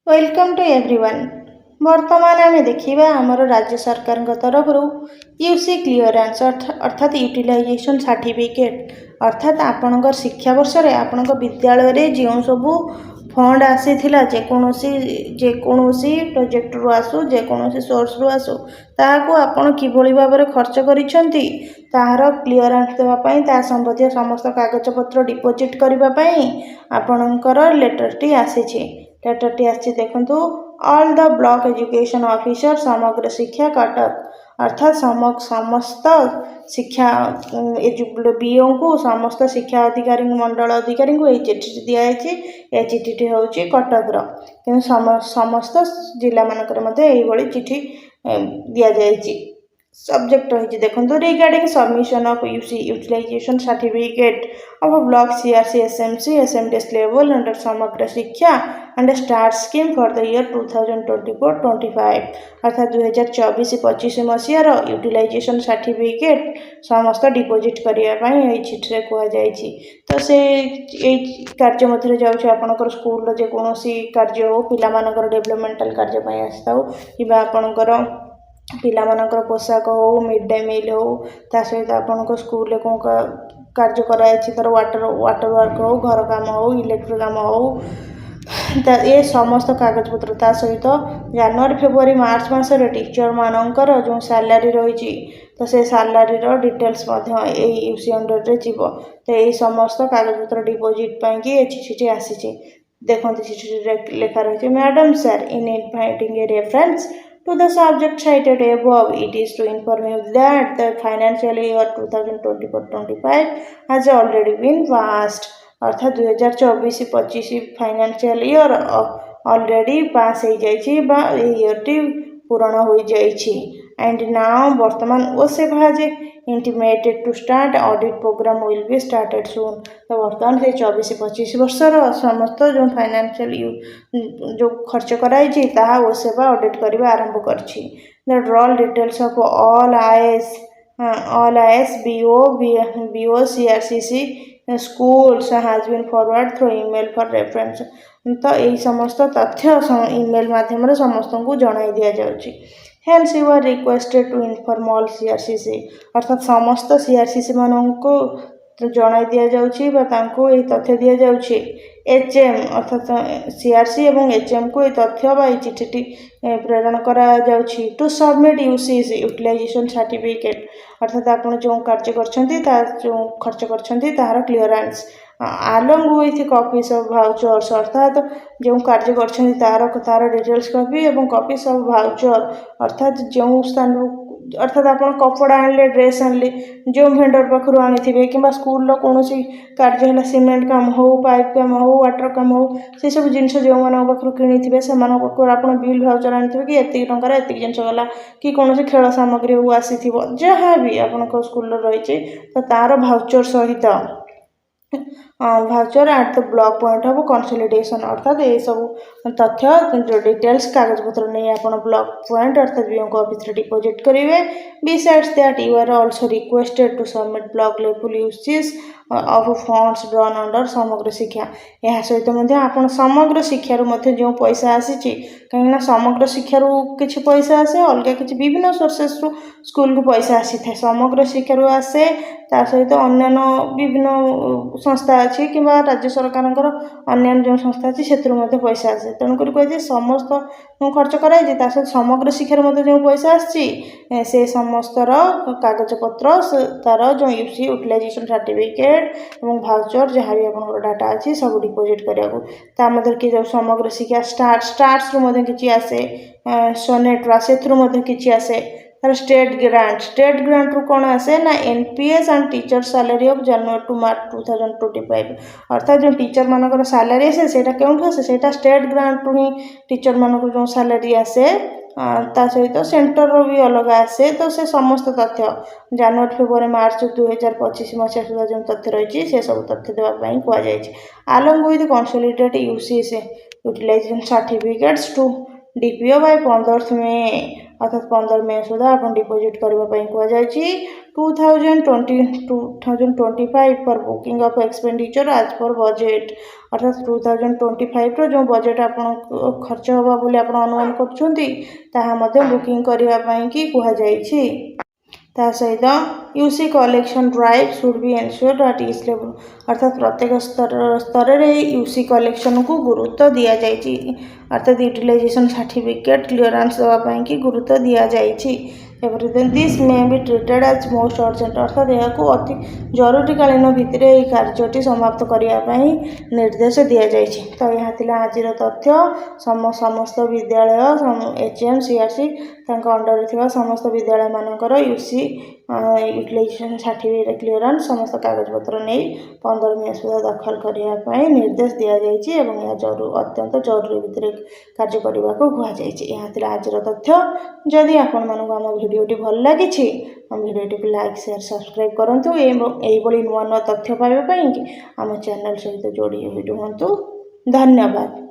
Welcome to everyone. वर्तमान आम देखा आमर राज्य सरकार तरफ यूसी क्लीयरेंस अर्थात यूटिलाइजेशन सर्टिफिकेट अर्थात आपणकर शिक्षा वर्ष रे आपण विद्यालय रे जो सब फंड आसी जेकोसी प्रोजेक्ट रु आसू जेकोसी सोर्स रु आसू ताकू आपण किभली भाव में खर्च करिसेंती ताहार क्लीयरेंस देवाई ता संबंधी समस्त कागज पत्र डिपोजिट करने आपणकर लेटरटी आसी लेटरटी आसी देखु all the block education officer समग्र शिक्षा कटक अर्थात समस्त शिक्षा बीओ को समस्त शिक्षा अधिकारी मंडल अधिकारी को यही चिठी दिखाई। यह चिठी हूँ कटकर कि समस्त जिला मानक यही चिठी दि जाए। सब्जेक्ट रही देखो regarding submission of UC utilization certificate of block CRC SMC SMDS level under Samagra Shiksha and start scheme for the year 2024-25 अर्थात 2024-25 मसीहार यूटिलाइजेशन सर्टिफिकेट समस्त डिपोजिट करने चिठी कहुई। तो से कार्य मध्य जाऊँच आपंकर स्कूल जेकोसी कार्य हो पिलामानकर डेवलपमेंटल कार्य आसता कि आपंकर पिलामानकर पोशाक हो मिड डे मिल हो ता सहित आपण स्कूल कौन कार्य कराई तर वाटर वर्क हो घर काम हो इलेक्ट्रिक काम हो ये समस्त कागज पत्र ता सहित जनवरी फेब्रुआरी मार्च मसरे टीचर मानकर जो सैलरी रही तो से सैलरी डिटेल्स यूसी अंडर रे जीव तो यही समस्त कागज पत्र डिपोजिट पाई चिठी आसी देखते चिठी लेखा रही madam sir in inviting a reference to the subject cited above, it is to inform you that the financial year 2024-25 has already been passed. अर्थात 2024-25 फाइनेंशियल ईयर ऑलरेडी पास हो जाइए ईयर टी पूरण हो जाइए एंड नाउ वर्तमान ओसेफ has intimated to start audit programme will be started soon. तो वर्तमान से 24-25 वर्षर समस्त जो फाइनेंशियल जो खर्च कराई ओसेफ ऑडिट करने आरंभ कर ड्रॉल details of all IS BO CRCC schools has been forward through email for reference। तो यही समस्त तथ्य ईमेल माध्यम समस्त को जनाई दि जाऊँगी। Hence you are requested to inform all CRCC अर्थात समस्त CRCC मानक जनाई दि जाऊँगी यही तथ्य दि जाऊँगी। एचएम अर्थात सीआरसी एवं एचएम को तथ्य चिठी प्रेरण करा जाउछि to submit UC utilization certificate अर्थात आप जो कार्य जो खर्च कर clearance along with copies of vouchers अर्थात जो कार्य कर डिटेल्स कॉपी एवं कॉपीज ऑफ भाउचर अर्थात जो स्थान अर्थात आप कपड़ा आनले ड्रेस आनले जो भेंडर पाखु आनी कि स्कूल कौन कार्य है सीमेंट काम हो पाइप काम हो वाटर काम हो से सब जिनस जो पाखु किणी से आप बिल भाउचर आनी कि एति टंकार एति जिन गला कि कौन खेल सामग्री आसी जहाँ भी आप स्कूल रही तो तार भाउचर सहित voucher at the block point of consolidation अर्थात ये सब तथ्य डिटेल्स कागज पत्र नहीं आप ब्लॉक पॉइंट अर्थात बीओ ऑफिस डिपोजिट करेंगे। Besides that you are also requested to submit block level usage of funds drawn under Samagra Shiksha यह सहित आप समग्र शिक्षार जो पैसा आसी कहीं समग्र शिक्षार किसी पैसा आसे अलग किसी विभिन्न सोर्सेस रु स्कूल को पैसा आसी था समग्र शिक्षार आसे ता सहित अन्य विभिन्न संस्था अच्छी कि राज्य सरकार अन्य जो संस्था अच्छी से पैसा आसे तेणुक कहे समस्त खर्च कराई सहित समग्र शिक्षार जो पैसा आसी से समस्तर कागज पत्र तार जो यूसी यूटिलाइजेशन सर्टिफिकेट और भाउचर जहाँ भी आप डाटा अच्छी सब डिपोजिट करा कि जो समग्र शिक्षा स्टार्ट्स कि आसे सोनेट से कि आसे तार स्टेट ग्रांट रु कौन आसे ना NPS and teacher salary of January to March 2025 अर्थात जो टीचर मानकर सैलरी आसे से क्यों आसे से स्टेट ग्रांट रु ही टीचर मानक जो सैलरी आसे ता सहित सेंटर भी अलग आसे तो से समस्त तथ्य जनवरी फेब्रुआरी मार्च 2025 मसीहा सुधा जो तथ्य रही से सब तथ्य देवाई कहुई। Along with consolidated UCs utilization certificates to DPO by 15 May अर्थात 15 मे सुधा आप डिपोजिट करने कहुई 2025 for booking of expenditure as per budget अर्थात 2025 जो बजेट आपण खर्च होगा बोली आपण अनुमान करछुंती ताहा मध्ये बुकिंग करिया पई कि कुहा जाईछि। ता सहित UC collection drive should be एनश्योर्ड at each level अर्थात प्रत्येक स्तर रे यूसी कलेक्शन को गुरुत्व दिया जाइछि अर्थात यूटिलाइजेशन सर्टिफिकेट क्लियरेंस देवा पई कि गुरुत्व दिया जाइछि। This may be treated as most urgent अर्थात यह अति जरूरीकालीन भित्तिर यह कार्यटी समाप्त करने निर्देश दि जाइछि। तो यह थिला आजिर तथ्य समस्त विद्यालय एचएम सीआरसी अंडर थिबा समस्त विद्यालय मानकर यूसी यूटिलाइजेशन सर्टिफिकेट क्लियरेंस समस्त कागज पत्र नहीं 15 मई सुधा दाखल करने निर्देश दि जाइछि एवं यह अत्यंत जरूरी भित्तिर कार्य करने को कहुଯାଇଛି। यह थिला आजिर तथ्य। जदि आपण मानक आम भिडियोटी भल लगी भिडियोटी को लाइक शेयर सब्सक्राइब करूँ एभली नुआ नुआ तथ्य पाइबा आम चैनल सहित जोड़ी रुहतु। धन्यवाद।